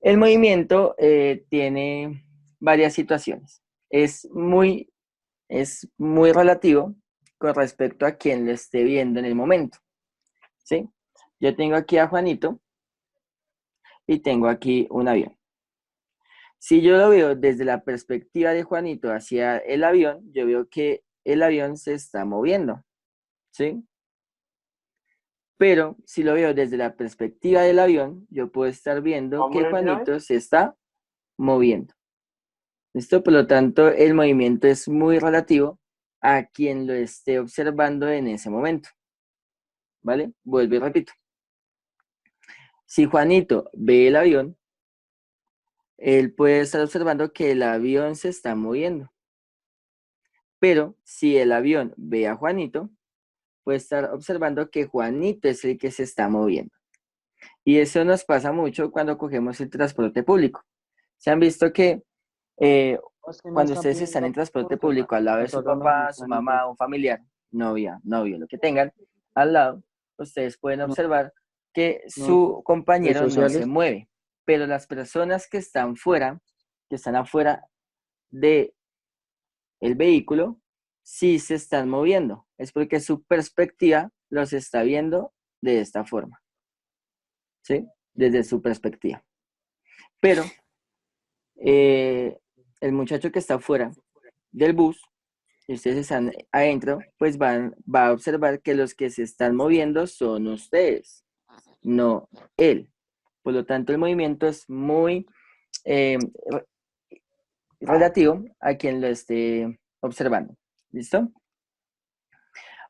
El movimiento tiene varias situaciones. Es muy relativo con respecto a quien lo esté viendo en el momento, ¿sí? Yo tengo aquí a Juanito y tengo aquí un avión. Si yo lo veo desde la perspectiva de Juanito hacia el avión, yo veo que el avión se está moviendo, ¿sí? Pero si lo veo desde la perspectiva del avión, yo puedo estar viendo ¿Cómo que es una vez? Juanito se está moviendo. ¿Listo? Por lo tanto, el movimiento es muy relativo a quien lo esté observando en ese momento. ¿Vale? Vuelvo y repito. Si Juanito ve el avión, él puede estar observando que el avión se está moviendo. Pero si el avión ve a Juanito, puede estar observando que Juanito es el que se está moviendo. Y eso nos pasa mucho cuando cogemos el transporte público. Se han visto que eh, Es que no cuando están ustedes están en pidiendo transporte curso, público al lado de su nosotros nos papá, su dicen mamá, un familiar, novia, novio, lo que tengan al lado, ustedes pueden no, observar que no, su de compañero no se sociales. mueve, pero las personas que están fuera, que están afuera del vehículo, sí se están moviendo. Es porque su perspectiva los está viendo de esta forma, ¿sí? Desde su perspectiva. Pero eh, el muchacho que está fuera del bus y ustedes están adentro, pues va a observar que los que se están moviendo son ustedes, no él. Por lo tanto, el movimiento es muy eh, relativo a quien lo esté observando. ¿Listo?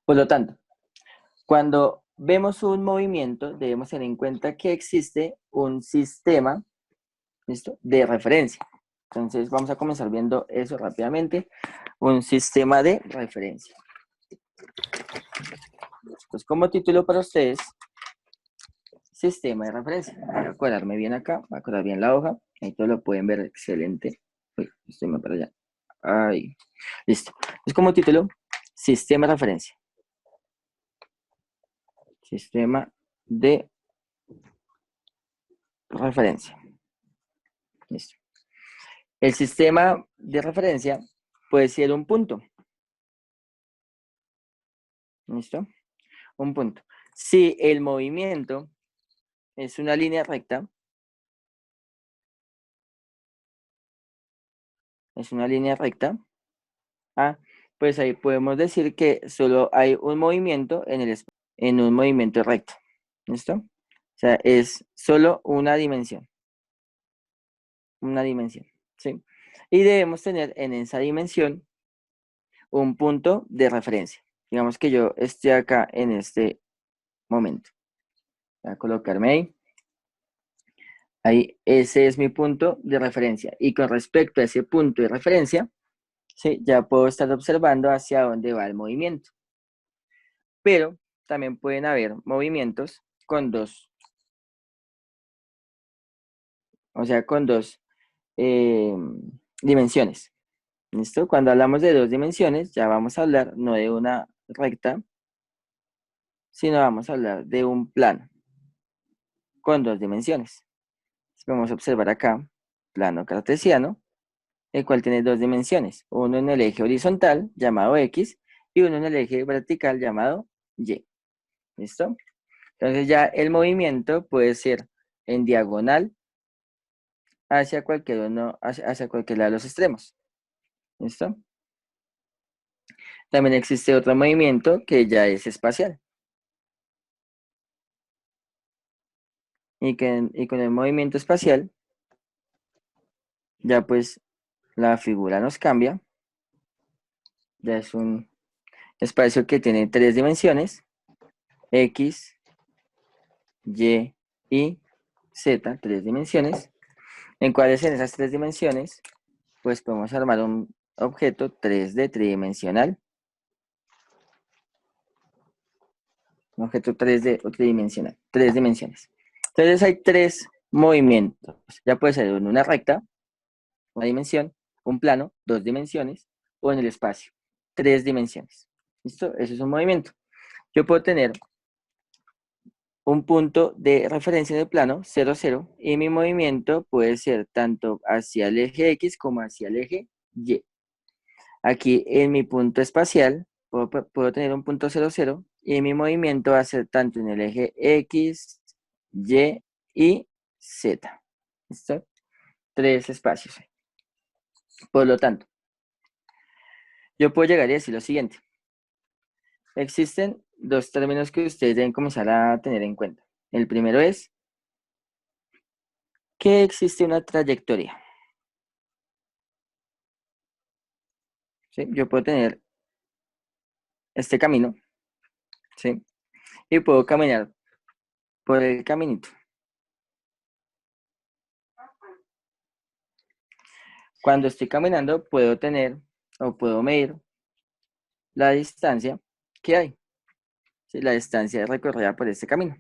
Por lo tanto, cuando vemos un movimiento, debemos tener en cuenta que existe un sistema, ¿listo?, de referencia. Entonces, vamos a comenzar viendo eso rápidamente. Un sistema de referencia. Entonces, como título para ustedes, sistema de referencia. Voy a acordarme bien acá, voy a acordar bien la hoja. Ahí todo lo pueden ver excelente. Uy, estoy más para allá. Ahí. Listo. Es como título, sistema de referencia. Sistema de referencia. Listo. El sistema de referencia puede ser un punto. ¿Listo? Un punto. Si el movimiento es una línea recta, ah, pues ahí podemos decir que solo hay un movimiento en un movimiento recto. ¿Listo? O sea, es solo una dimensión, ¿sí? Y debemos tener en esa dimensión un punto de referencia. Digamos que yo esté acá en este momento. Voy a colocarme ahí. Ahí, ese es mi punto de referencia. Y con respecto a ese punto de referencia, ¿sí?, ya puedo estar observando hacia dónde va el movimiento. Pero también pueden haber movimientos con dos, o sea, con dos eh, dimensiones. ¿Listo? Cuando hablamos de dos dimensiones, ya vamos a hablar no de una recta, sino vamos a hablar de un plano con dos dimensiones. Vamos a observar acá, plano cartesiano, el cual tiene dos dimensiones, uno en el eje horizontal llamado X y uno en el eje vertical llamado Y. ¿Listo? Entonces ya el movimiento puede ser en diagonal hacia hacia cualquier lado de los extremos. ¿Listo? También existe otro movimiento que ya es espacial. Y con el movimiento espacial, ya pues la figura nos cambia. Ya es un espacio que tiene tres dimensiones, X, Y y Z, tres dimensiones, en cuales en esas tres dimensiones, pues podemos armar un objeto 3D tridimensional, un objeto 3D o tridimensional, tres dimensiones. Entonces hay tres movimientos, ya puede ser en una recta, una dimensión, un plano, dos dimensiones, o en el espacio, tres dimensiones. ¿Listo? Eso es un movimiento. Yo puedo tener un punto de referencia en el plano 0, 0, y mi movimiento puede ser tanto hacia el eje X como hacia el eje Y. Aquí en mi punto espacial puedo tener un punto 0, 0, y mi movimiento va a ser tanto en el eje X, Y y Z. ¿Listo? Tres espacios. Por lo tanto, yo puedo llegar y decir lo siguiente. Existen dos términos que ustedes deben comenzar a tener en cuenta. El primero es que existe una trayectoria. ¿Sí? Yo puedo tener este camino, ¿sí? Y puedo caminar por el caminito. Cuando estoy caminando, puedo tener o puedo medir la distancia que hay, ¿sí? La distancia recorrida por este camino.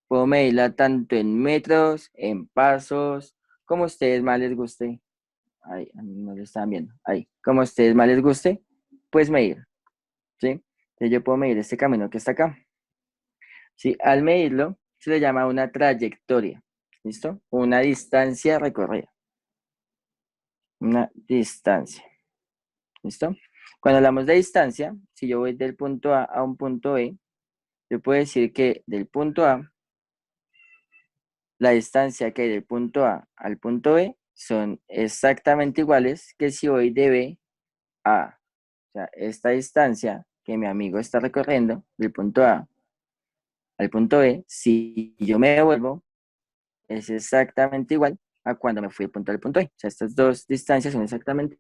Puedo medirla tanto en metros, en pasos, como a ustedes más les guste. Ahí, no lo están viendo. Ahí, como a ustedes más les guste, pues medir, ¿sí? Entonces yo puedo medir este camino que está acá. ¿Sí? Al medirlo, se le llama una trayectoria. ¿Listo? Una distancia recorrida. Una distancia. ¿Listo? Cuando hablamos de distancia, si yo voy del punto A a un punto B, yo puedo decir que del punto A, la distancia que hay del punto A al punto B son exactamente iguales que si voy de B a A. O sea, esta distancia que mi amigo está recorriendo del punto A al punto B, si yo me devuelvo, es exactamente igual a cuando me fui del punto A al punto B. O sea, estas dos distancias son exactamente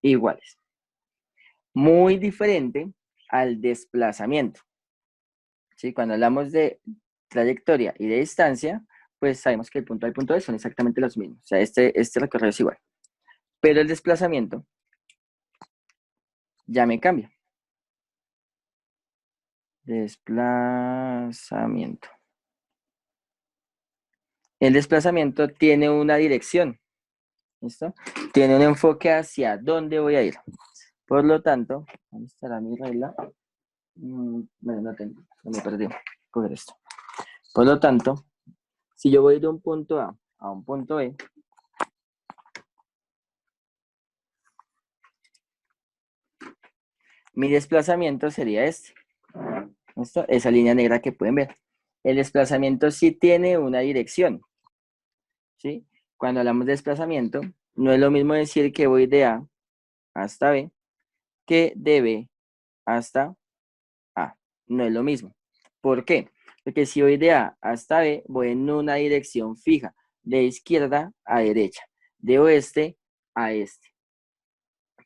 iguales. Muy diferente al desplazamiento. ¿Sí? Cuando hablamos de trayectoria y de distancia, pues sabemos que el punto A y el punto B son exactamente los mismos. O sea, este recorrido es igual. Pero el desplazamiento ya me cambia. Desplazamiento. El desplazamiento tiene una dirección. ¿Listo? Tiene un enfoque hacia dónde voy a ir. Por lo tanto, ¿dónde estará mi regla? Bueno, no tengo, no me perdí. Coger esto. Por lo tanto, si yo voy de un punto a un punto B, mi desplazamiento sería este. ¿Listo? Esa línea negra que pueden ver. El desplazamiento sí tiene una dirección. ¿Sí? Cuando hablamos de desplazamiento, no es lo mismo decir que voy de A hasta B que de B hasta A. No es lo mismo. ¿Por qué? Porque si voy de A hasta B, voy en una dirección fija, de izquierda a derecha, de oeste a este.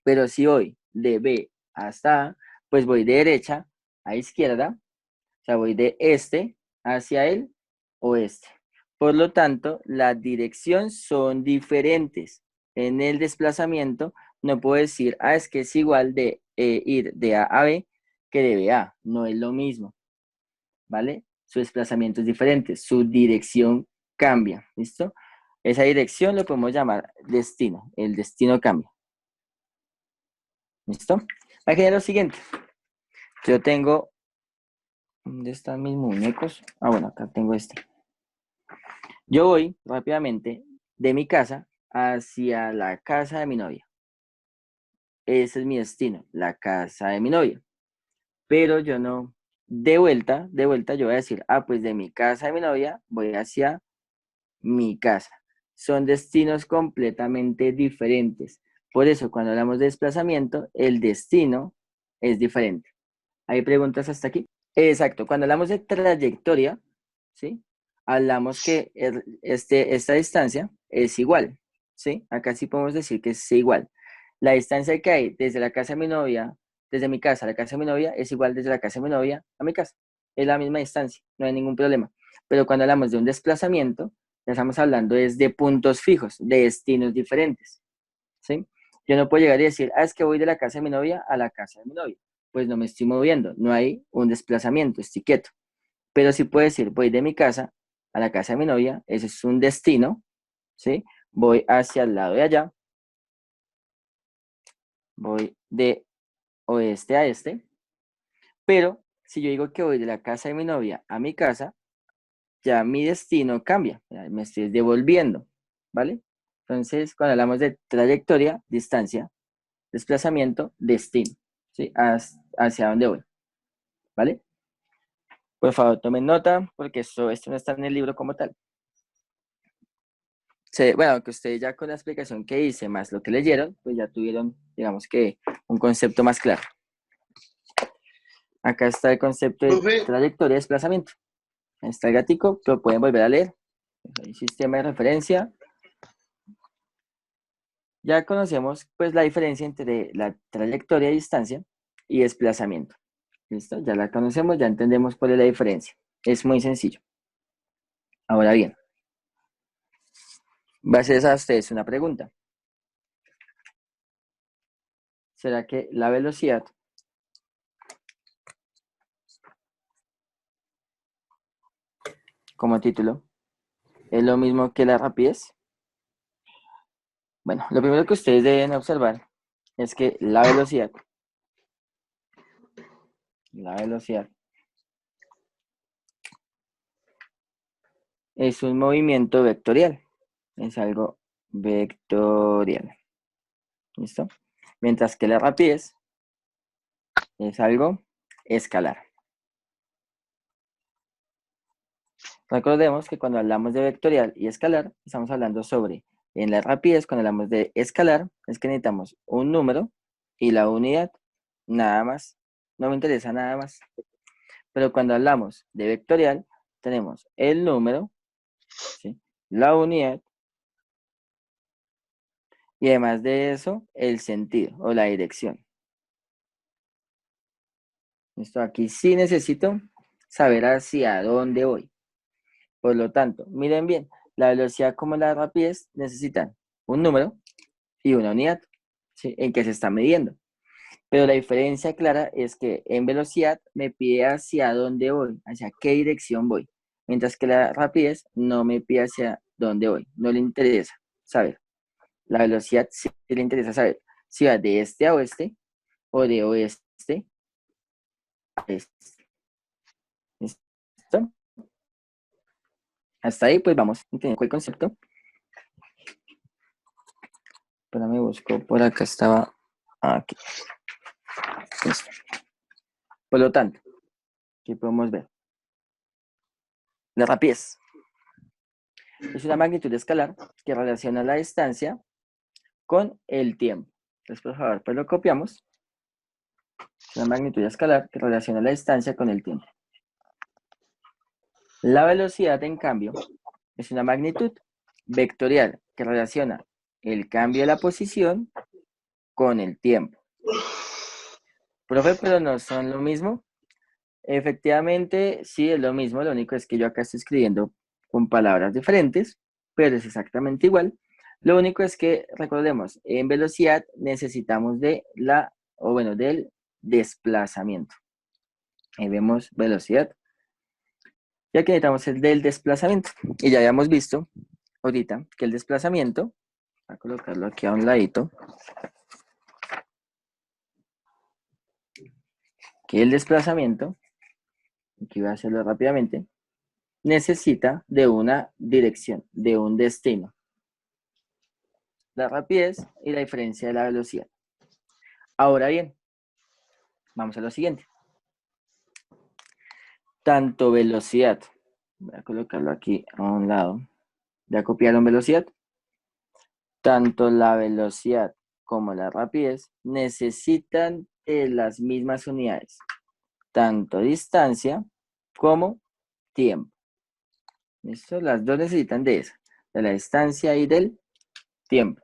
Pero si voy de B hasta A, pues voy de derecha a izquierda, o sea, voy de este hacia el oeste. Por lo tanto, las direcciones son diferentes. En el desplazamiento no puedo decir, es que es igual de ir de A a B que de B a A. No es lo mismo, ¿vale? Su desplazamiento es diferente, su dirección cambia, ¿listo? Esa dirección lo podemos llamar destino. El destino cambia. ¿Listo? Aquí es lo siguiente. Yo tengo... ¿Dónde están mis muñecos? Bueno, acá tengo este. Yo voy rápidamente de mi casa hacia la casa de mi novia. Ese es mi destino, la casa de mi novia. Pero yo no, de vuelta yo voy a decir, pues de mi casa de mi novia voy hacia mi casa. Son destinos completamente diferentes. Por eso, cuando hablamos de desplazamiento, el destino es diferente. ¿Hay preguntas hasta aquí? Exacto. Cuando hablamos de trayectoria, ¿sí? Hablamos que esta distancia es igual, ¿sí? Acá sí podemos decir que es igual. La distancia que hay desde la casa de mi novia, desde mi casa a la casa de mi novia, es igual desde la casa de mi novia a mi casa. Es la misma distancia, no hay ningún problema. Pero cuando hablamos de un desplazamiento, ya estamos hablando es de puntos fijos, de destinos diferentes, ¿sí? Yo no puedo llegar y decir, es que voy de la casa de mi novia a la casa de mi novia. Pues no me estoy moviendo, no hay un desplazamiento, estoy quieto. Pero sí puedo decir, voy de mi casa a la casa de mi novia, ese es un destino, ¿sí? Voy hacia el lado de allá, voy de oeste a este, pero si yo digo que voy de la casa de mi novia a mi casa, ya mi destino cambia, ya me estoy devolviendo, ¿vale? Entonces, cuando hablamos de trayectoria, distancia, desplazamiento, destino, ¿sí? Hacia dónde voy, ¿vale? Por favor, tomen nota, porque esto no está en el libro como tal. Bueno, que ustedes ya con la explicación que hice, más lo que leyeron, pues ya tuvieron, digamos que, un concepto más claro. Acá está el concepto de Profe, trayectoria y desplazamiento. Ahí está el gatico, lo pueden volver a leer. Hay sistema de referencia. Ya conocemos pues la diferencia entre la trayectoria y distancia y desplazamiento. ¿Listo? Ya la conocemos, ya entendemos cuál es la diferencia. Es muy sencillo. Ahora bien, va a ser a ustedes una pregunta. ¿Será que la velocidad como título es lo mismo que la rapidez? Bueno, lo primero que ustedes deben observar es que la velocidad es un movimiento vectorial, es algo vectorial, ¿listo? Mientras que la rapidez es algo escalar. Recordemos que cuando hablamos de vectorial y escalar, estamos hablando sobre, en la rapidez, cuando hablamos de escalar, es que necesitamos un número y la unidad, nada más, no me interesa nada más. Pero cuando hablamos de vectorial, tenemos el número, ¿sí? La unidad y además de eso, el sentido o la dirección. Esto aquí sí necesito saber hacia dónde voy. Por lo tanto, miren bien, la velocidad como la rapidez necesitan un número y una unidad, ¿sí? En que se está midiendo. Pero la diferencia clara es que en velocidad me pide hacia dónde voy, hacia qué dirección voy. Mientras que la rapidez no me pide hacia dónde voy. No le interesa saber. La velocidad sí le interesa saber si va de este a oeste o de oeste a este. ¿Listo? Hasta ahí pues vamos entendiendo el concepto. Pero me busco por acá, estaba aquí. Listo. Por lo tanto, aquí podemos ver la rapidez. Es una magnitud escalar que relaciona la distancia con el tiempo. Entonces, por favor, pues lo copiamos. Es una magnitud escalar que relaciona la distancia con el tiempo. La velocidad, en cambio, es una magnitud vectorial que relaciona el cambio de la posición con el tiempo. Profe, pero no son lo mismo. Efectivamente, sí es lo mismo, lo único es que yo acá estoy escribiendo con palabras diferentes, pero es exactamente igual. Lo único es que, recordemos, en velocidad necesitamos del desplazamiento. Ahí vemos velocidad. Ya que necesitamos el del desplazamiento. Y ya habíamos visto ahorita que el desplazamiento, voy a colocarlo aquí a un ladito, que el desplazamiento, aquí voy a hacerlo rápidamente, necesita de una dirección, de un destino. La rapidez y la diferencia de la velocidad. Ahora bien, vamos a lo siguiente. Tanto velocidad, voy a colocarlo aquí a un lado, ya copiaron velocidad. Tanto la velocidad como la rapidez necesitan de las mismas unidades, tanto distancia como tiempo. ¿Listo? Las dos necesitan de esa, de la distancia y del tiempo.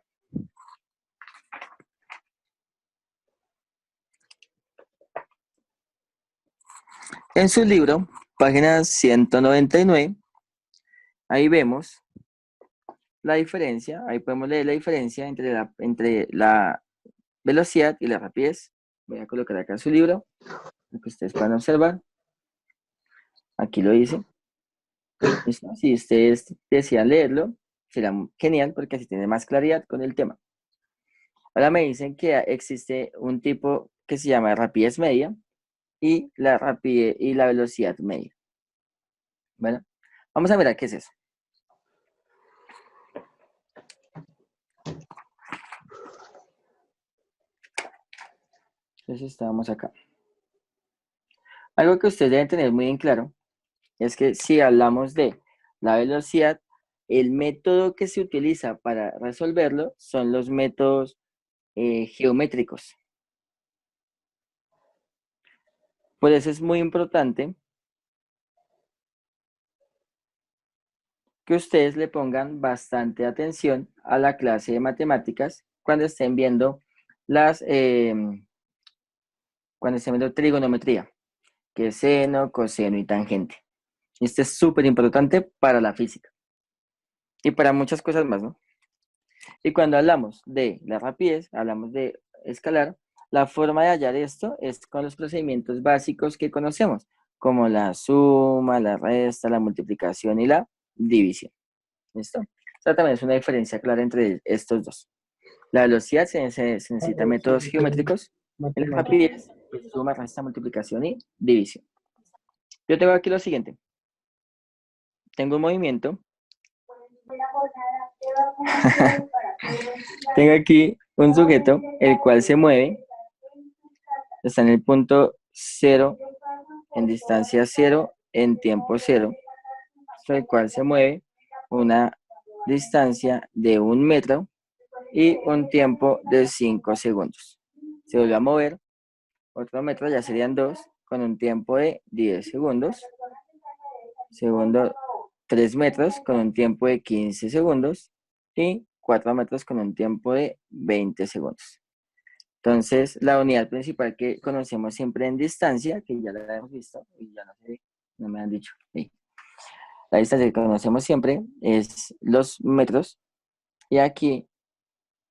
En su libro, página 199, ahí vemos la diferencia, ahí podemos leer la diferencia entre la velocidad y la rapidez. Voy a colocar acá su libro, para que ustedes puedan observar. Aquí lo dice. ¿Listo? Si ustedes desean leerlo, será genial porque así tiene más claridad con el tema. Ahora me dicen que existe un tipo que se llama rapidez media y la rapidez y la velocidad media. Bueno, vamos a mirar qué es eso. Entonces estamos acá. Algo que ustedes deben tener muy en claro es que si hablamos de la velocidad, el método que se utiliza para resolverlo son los métodos geométricos. Por eso es muy importante que ustedes le pongan bastante atención a la clase de matemáticas cuando estén viendo trigonometría, que es seno, coseno y tangente. Esto es súper importante para la física y para muchas cosas más, ¿no? Y cuando hablamos de la rapidez, hablamos de escalar, la forma de hallar esto es con los procedimientos básicos que conocemos, como la suma, la resta, la multiplicación y la división. ¿Listo? Esta también es una diferencia clara entre estos dos. La velocidad se necesita métodos geométricos, y la rapidez, pues, suma, resta, multiplicación y división. Yo tengo aquí lo siguiente. Tengo un movimiento. Tengo aquí un sujeto, el cual se mueve, está en el punto 0, en distancia 0, en tiempo 0, el cual se mueve una distancia de 1 metro y un tiempo de 5 segundos. Se vuelve a mover otro metro, ya serían 2, con un tiempo de 10 segundos. Segundo, 3 metros con un tiempo de 15 segundos y 4 metros con un tiempo de 20 segundos. Entonces, la unidad principal que conocemos siempre en distancia, que ya la hemos visto, y ya no me han dicho. Sí. La distancia que conocemos siempre es los metros, y aquí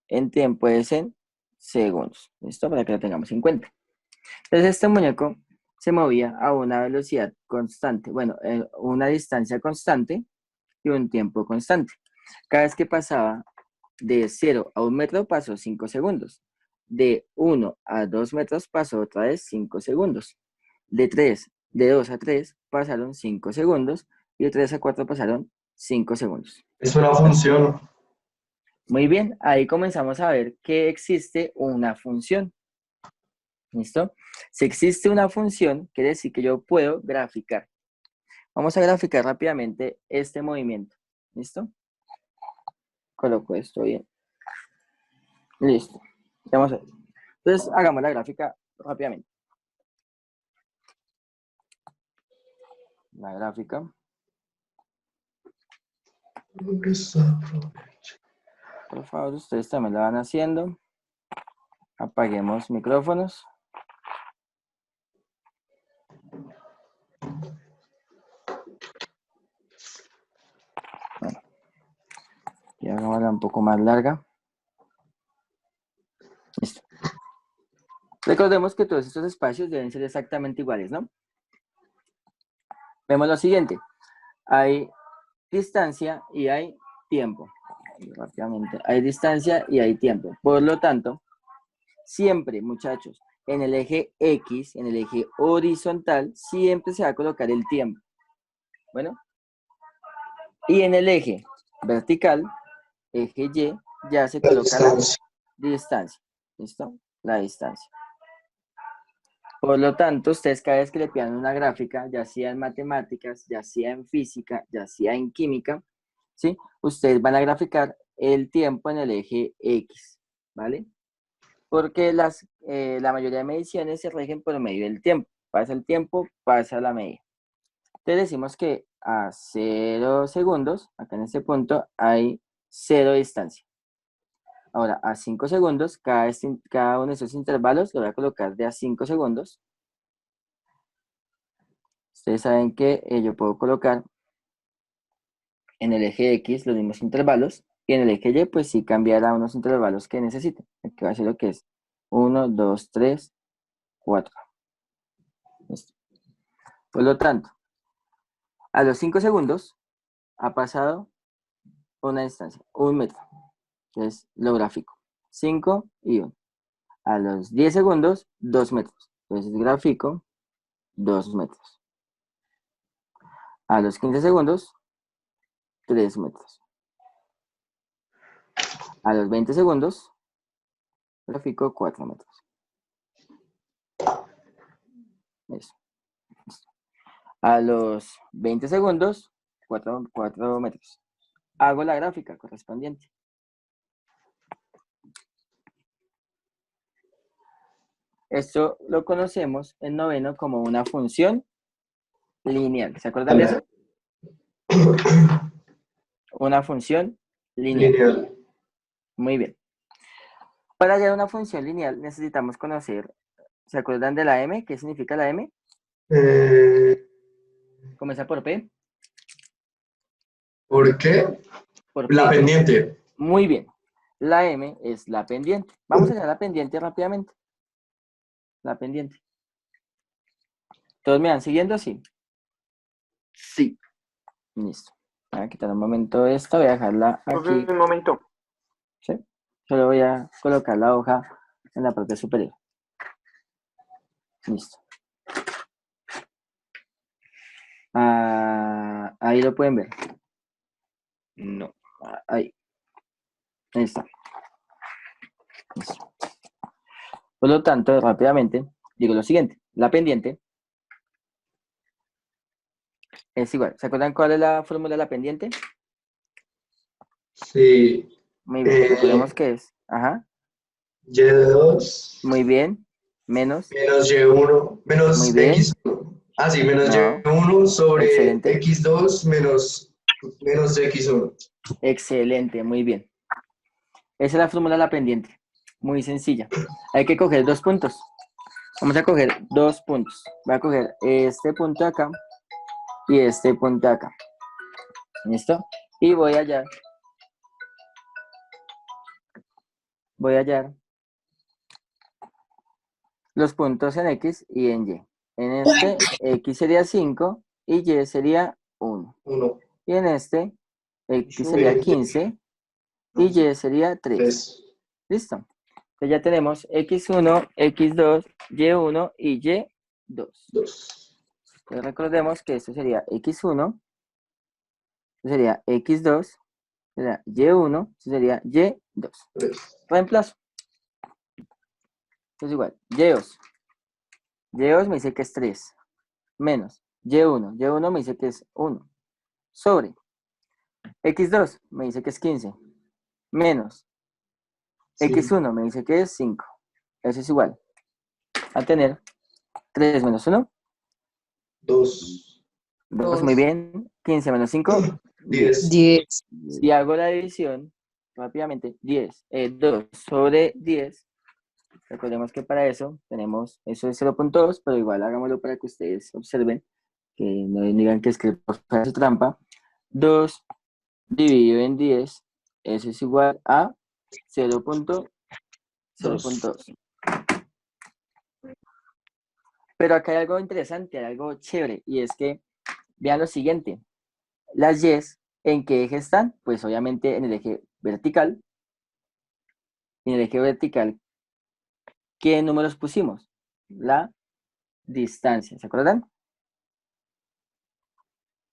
en tiempo es en segundos. ¿Listo? Para que lo tengamos en cuenta. Entonces, este muñeco se movía a una velocidad constante, bueno, una distancia constante y un tiempo constante. Cada vez que pasaba de 0 a 1 metro pasó 5 segundos. De 1 a 2 metros pasó otra vez 5 segundos. De 2 a 3 pasaron 5 segundos y de 3 a 4 pasaron 5 segundos. Es una función. Muy bien, ahí comenzamos a ver que existe una función. ¿Listo? Si existe una función, quiere decir que yo puedo graficar. Vamos a graficar rápidamente este movimiento. ¿Listo? Coloco esto bien. Listo. Vamos a ver. Entonces, hagamos la gráfica rápidamente. La gráfica. Por favor, ustedes también la van haciendo. Apaguemos micrófonos. Bueno, y hagámosla un poco más larga. Listo. Recordemos que todos estos espacios deben ser exactamente iguales, ¿no? Vemos lo siguiente. Hay distancia y hay tiempo. Rápidamente. Hay distancia y hay tiempo. Por lo tanto, siempre, muchachos, en el eje X, en el eje horizontal, siempre se va a colocar el tiempo. Bueno. Y en el eje vertical, eje Y, ya se coloca la distancia. ¿Listo? La distancia. Por lo tanto, ustedes cada vez que le pidan una gráfica, ya sea en matemáticas, ya sea en física, ya sea en química, ¿sí? Ustedes van a graficar el tiempo en el eje X, ¿vale? Porque la mayoría de mediciones se rigen por medio del tiempo. Pasa el tiempo, pasa la medida. Entonces decimos que a 0 segundos, acá en este punto, hay 0 distancia. Ahora, a 5 segundos, cada uno de esos intervalos lo voy a colocar de a 5 segundos. Ustedes saben que yo puedo colocar en el eje X los mismos intervalos y en el eje Y pues sí cambiar a unos intervalos que necesiten. Aquí va a ser lo que es 1, 2, 3, 4. Listo. Por lo tanto, a los 5 segundos ha pasado una distancia, 1 metro. Entonces lo gráfico. 5 y 1. A los 10 segundos, 2 metros. Entonces gráfico 2 metros. A los 15 segundos, 3 metros. A los 20 segundos, gráfico 4 metros. Eso. A los 20 segundos, 4 metros. Hago la gráfica correspondiente. Esto lo conocemos en noveno como una función lineal. ¿Se acuerdan de eso? Una función lineal. Muy bien. Para hallar una función lineal necesitamos conocer, ¿se acuerdan de la m? ¿Qué significa la m? Comienza por P. ¿Por qué? Por La P. pendiente. Muy bien. La m es la pendiente. Vamos a hallar la pendiente rápidamente. La pendiente. ¿Todos me van siguiendo? Sí. Sí. Listo. Voy a quitar un momento esta, voy a dejarla aquí. Un momento. ¿Sí? Solo voy a colocar la hoja en la parte superior. Listo. Ahí lo pueden ver. No. Ahí. Ahí está. Listo. Por lo tanto, rápidamente, digo lo siguiente. La pendiente es igual. ¿Se acuerdan cuál es la fórmula de la pendiente? Sí. Muy bien. Recordemos que es. Ajá. Y2 Muy bien. Menos. menos Y1 Muy menos bien. X1. Ah, sí, menos No. Y1 sobre Excelente. X2 menos X1. Excelente. Muy bien. Esa es la fórmula de la pendiente. Muy sencilla. Hay que coger 2 puntos. Vamos a coger 2 puntos. Voy a coger este punto de acá y este punto de acá. ¿Listo? Y voy a hallar. Voy a hallar los puntos en X y en Y. En este, X sería 5 y Y sería 1. 1. Y en este, X sería 15 y Y sería 3. 3. ¿Listo? Entonces ya tenemos X1, X2, Y1 y Y2. 2. Entonces recordemos que esto sería X1, esto sería X2, sería Y1, esto sería Y2. 3. Reemplazo. Entonces igual, Y2. Y2 me dice que es 3. Menos Y1. Y1 me dice que es 1. Sobre X2 me dice que es 15. Menos X1 me dice que es 5. Eso es igual a tener 3 menos 1. 2. 2, muy bien. 15 menos 5, 10. 10. Si hago la división rápidamente, 2 sobre 10. Recordemos que para eso tenemos, eso es 0.2, pero igual hagámoslo para que ustedes observen, que no digan que es que es trampa. 2 dividido en 10, eso es igual a 0.2. Pero acá hay algo interesante, hay algo chévere, y es que vean lo siguiente. Las Y's, ¿en qué eje están? Pues obviamente en el eje vertical. En el eje vertical, ¿qué números pusimos? La distancia, ¿se acuerdan?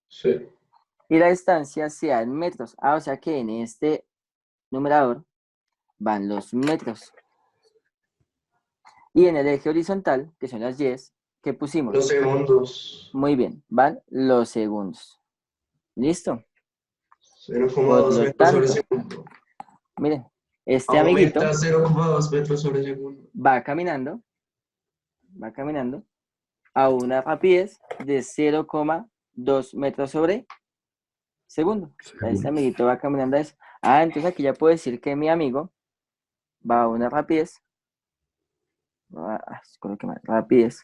Sí. Y la distancia se da en metros. O sea que en este numerador van los metros. Y en el eje horizontal, que son las Y's, ¿qué pusimos? Los segundos. Muy bien, van los segundos. ¿Listo? 0,2 Por lo metros sobre tanto, segundo. miren, este Aumenta amiguito 0,2 metros sobre segundo. va caminando a una rapidez de 0,2 metros sobre segundo. Este amiguito va caminando a eso. Entonces aquí ya puedo decir que mi amigo va a una rapidez. Rapidez.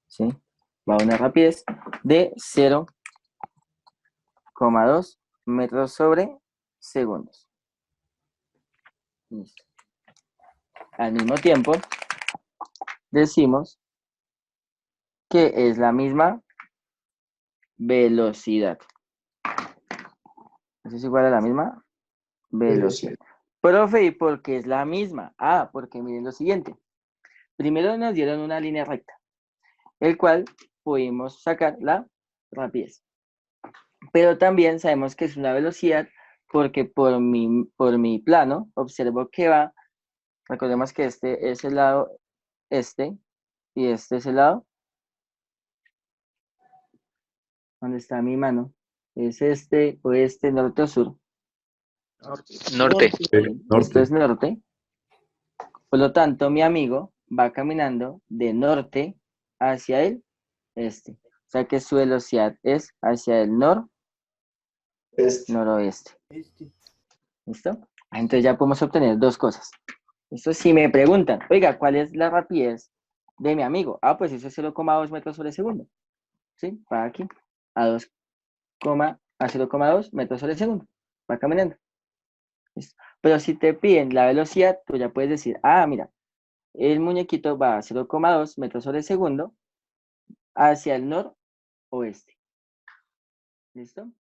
¿Sí? Va a una rapidez de 0,2 metros sobre segundos. Listo. Al mismo tiempo, decimos que es la misma velocidad. Eso es igual a la misma velocidad. Profe, ¿y por qué es la misma? Porque miren lo siguiente. Primero nos dieron una línea recta. el cual pudimos sacar la rapidez. Pero también sabemos que es una velocidad porque por mi plano observo que va, recordemos que este es el lado este y este es el lado donde está mi mano. Es este, oeste, norte o sur. Norte. Esto es norte. Por lo tanto, mi amigo va caminando de norte hacia el este. O sea que su velocidad es hacia el noroeste. ¿Listo? Entonces ya podemos obtener dos cosas. Esto si me preguntan, oiga, ¿cuál es la rapidez de mi amigo? Ah, pues eso es 0,2 metros sobre segundo. ¿Sí? Va aquí a 0,2 metros sobre segundo. Va caminando. ¿Listo? Pero si te piden la velocidad, tú ya puedes decir, ah, mira, el muñequito va a 0,2 metros sobre segundo hacia el noroeste. ¿Listo?